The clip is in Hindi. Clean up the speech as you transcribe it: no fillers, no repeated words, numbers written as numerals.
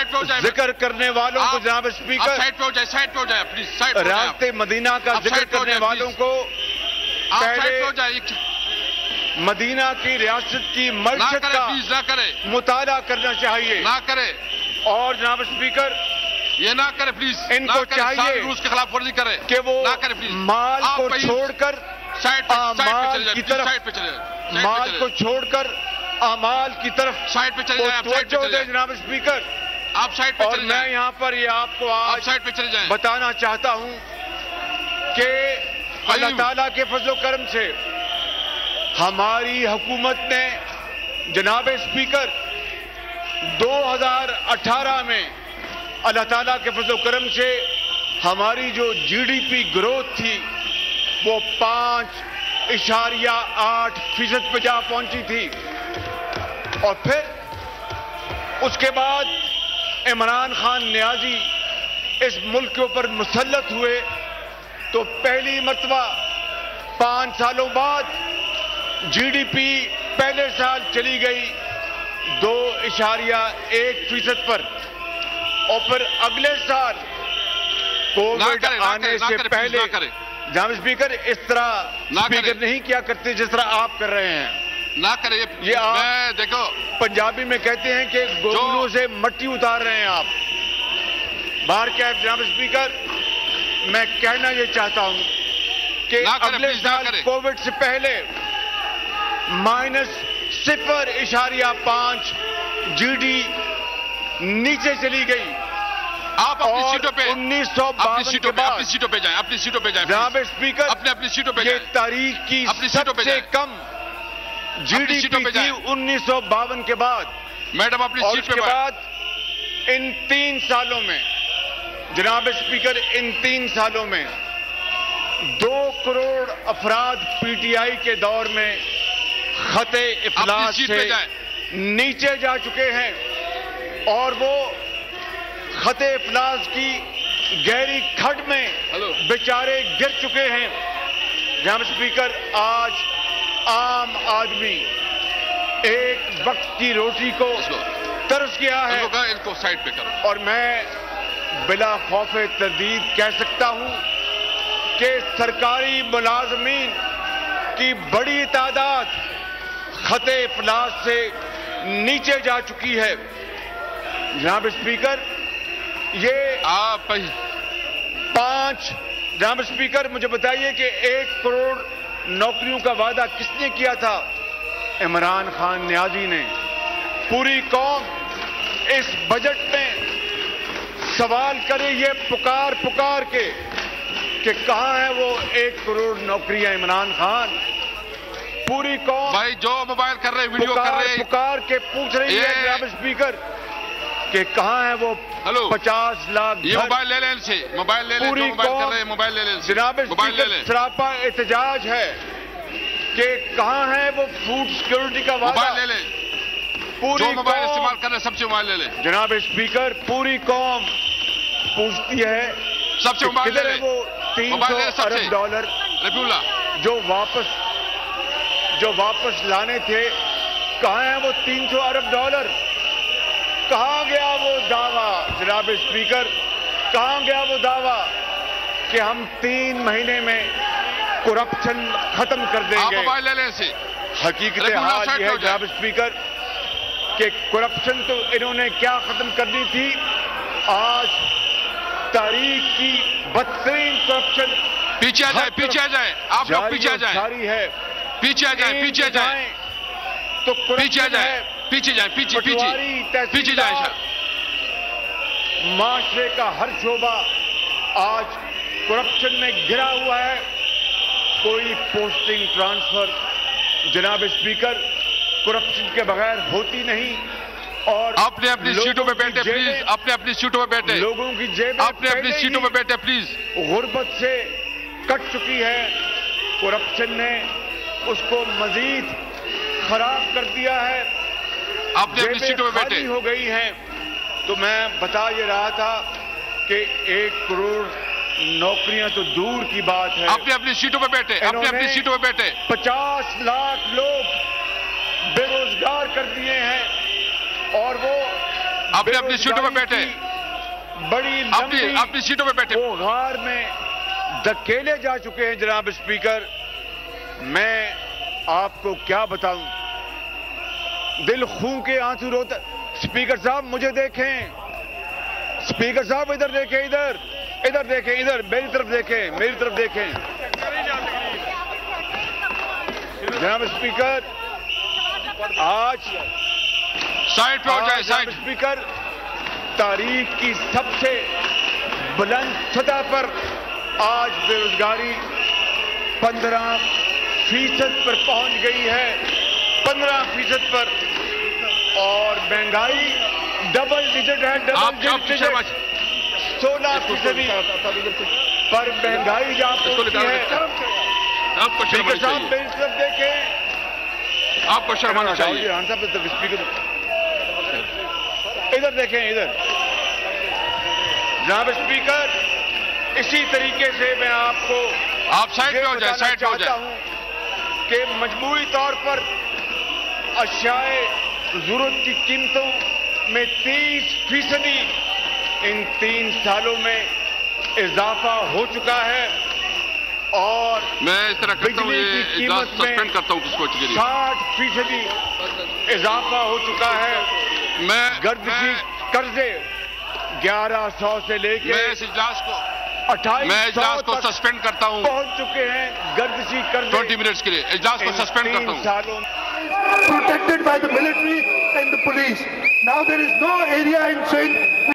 साइड पे हो जाए। जिक्र करने वालों को जनाब स्पीकर, साइड पे हो जाए, साइड पे हो जाए प्लीज, साइड पे रास्ते मदीना का जिक्र करने वालों को पहले हो जाए, मदीना की रियासत की मईशत का मुताला करना चाहिए, ना करे। और जनाब स्पीकर ये ना करे प्लीज, इनको चाहिए रूस के खिलाफ वर्जी करे कि वो ना करे प्लीज। माल को छोड़कर साइड की तरफ, साइड पे चले जाए, माल को छोड़कर अमाल की तरफ साइड पे चले जाए, तवज्जो दें जनाब स्पीकर। आप साइड पे चले जाएं। मैं यहाँ पर ये आपको आज साइड पे चले जाएं। बताना चाहता हूँ कि अल्लाह ताला के फजलो करम से हमारी हुकूमत ने जनाब स्पीकर 2018 में अल्लाह ताला के फजलो करम से हमारी जो GDP ग्रोथ थी वो 5.8% पे जा पहुंची थी। और फिर उसके बाद इमरान खान नियाजी इस मुल्क के ऊपर मुसल्लत हुए तो पहली मर्तबा 5 सालों बाद GDP पहले साल चली गई 2.1% पर, और फिर अगले साल कोविड आने से पहले जनाब स्पीकर इस तरह स्पीकर नहीं किया करते जिस तरह आप कर रहे हैं, ना करें। ये आप देखो पंजाबी में कहते हैं कि गोगलों से मट्टी उतार रहे हैं आप बाहर। क्या है जनाब स्पीकर, मैं कहना ये चाहता हूं कि अगले साल कोविड से पहले -0.5 GDP नीचे चली गई। आप अपनी सीटों पे 1952 के बाद अपनी सीटों पे जाएं, अपनी सीटों पे जाएं जनाब स्पीकर, अपनी सीटों पे ये तारीख की सबसे कम GDP थी 1952 के बाद। मैडम अपनी सीट पे बाद इन 3 सालों में जनाब स्पीकर, इन 3 सालों में 2 करोड़ अफराद PTI के दौर में खते इफलास से नीचे जा चुके हैं, और वो खते इफलास की गहरी खड्ड में बेचारे गिर चुके हैं। जनाब स्पीकर, आज आम आदमी एक वक्त की रोटी को तरस गया है। इनको साइड पे करो। और मैं बिला खौफे तरदीद कह सकता हूं कि सरकारी मुलाजमीन की बड़ी तादाद खते इफलास से नीचे जा चुकी है। जनाब स्पीकर, ये आप 5 जनाब स्पीकर, मुझे बताइए कि 1 करोड़ नौकरियों का वादा किसने किया था? इमरान खान नियाजी ने। पूरी कौम इस बजट में सवाल करे ये पुकार पुकार के कि कहां है वो 1 करोड़ नौकरियां इमरान खान। पूरी कौम भाई जो मोबाइल कर रहे, वीडियो कर रहे, पुकार के पूछ रही है जनाब स्पीकर कि कहां है वो 50 लाख। ये मोबाइल ले लें इनसे, मोबाइल ले लें, पूरी मोबाइल कर रहे हैं, मोबाइल ले लें जनाब स्पीकर, सरापा एहतजाज है कि कहां है वो फूड सिक्योरिटी का वादा। मोबाइल ले लें, पूरी मोबाइल इस्तेमाल कर रहे हैं सबसे मोबाइल ले लें। जनाब स्पीकर, पूरी कौम पूछती है सबसे मोबाइल ले लें। वो 300 अरब डॉलर जो वापस लाने थे, कहां है वो 300 अरब डॉलर? कहां गया वो दावा? जनाब स्पीकर, कहां गया वो दावा कि हम 3 महीने में करप्शन खत्म कर देंगे? मोबाइल ले लें इसे। हकीकत हाल यह है जनाब स्पीकर कि करप्शन तो इन्होंने क्या खत्म करनी थी, आज तारीख की बदतरीन करप्शन। पीछे आ जाए, पीछे आ जाए, आप लोग पीछे आ जाए, जारी है। पीछे आ जाए, पीछे आ जाए, तो पीछे आ जाए, पीछे जाए, पीछे पीछे जाए। माशरे का हर शोबा आज करप्शन में घिरा हुआ है। कोई पोस्टिंग ट्रांसफर जनाब स्पीकर करप्शन के बगैर होती नहीं। और अपने अपनी सीटों पे बैठे प्लीज, अपने अपनी सीटों पे बैठे, लोगों की जेब अपने अपनी सीटों पे बैठे प्लीज। गुर्बत से कट चुकी है, करप्शन ने उसको मजीद खराब कर दिया है, अपने अपनी सीटों पे बैठे हो गई हैं। तो मैं बता ये रहा था कि 1 करोड़ नौकरियां तो दूर की बात है, अपने अपनी सीटों पे बैठे, अपने अपनी सीटों पे बैठे 50 लाख लोग बेरोजगार कर दिए हैं, और वो अपनी अपनी सीटों पे बैठे, बड़ी लंबी अपनी सीटों पे बैठे, वो गार में धकेले जा चुके हैं जनाब स्पीकर। मैं आपको क्या बताऊं, दिल खून के आंसू रोता। स्पीकर साहब मुझे देखें, स्पीकर साहब इधर देखें, इधर इधर देखें, इधर मेरी तरफ देखें, मेरी तरफ देखें। जनाब स्पीकर, आज साइड पे हो जाए, साइड। स्पीकर, तारीख की सबसे बुलंद सतह पर आज बेरोजगारी 15% पर पहुंच गई है, 15% पर, और महंगाई डबल डिजिट है, डबल डिजिट 16% पर महंगाई जहां पहुंची है। आपको स्पीकर साहब मेरी तरफ देखें, आपको शर्म आना चाहिए। स्पीकर इधर देखें, इधर। जनाब स्पीकर, इसी तरीके से मैं आपको आप साइड पे हो जाए, साइड पे हो जाए। कि मजबूरी तौर पर अशियाए जरूरत की कीमतों में 30% इन 3 सालों में इजाफा हो चुका है, और मैं इस तरह करता हूं, ये इजलास सस्पेंड करता हूं किसको के लिए। 60% इजाफा हो चुका है। मैं गर्दिशी कर्जे 1100 से लेकर मैं इस इजलास को 2800 को सस्पेंड करता हूं, पहुंच चुके हैं गर्दिशी कर्जे। 20 मिनट्स के लिए इजलास को सस्पेंड करता हूं। सालों protected by the military and the police. Now there is no area in Sindh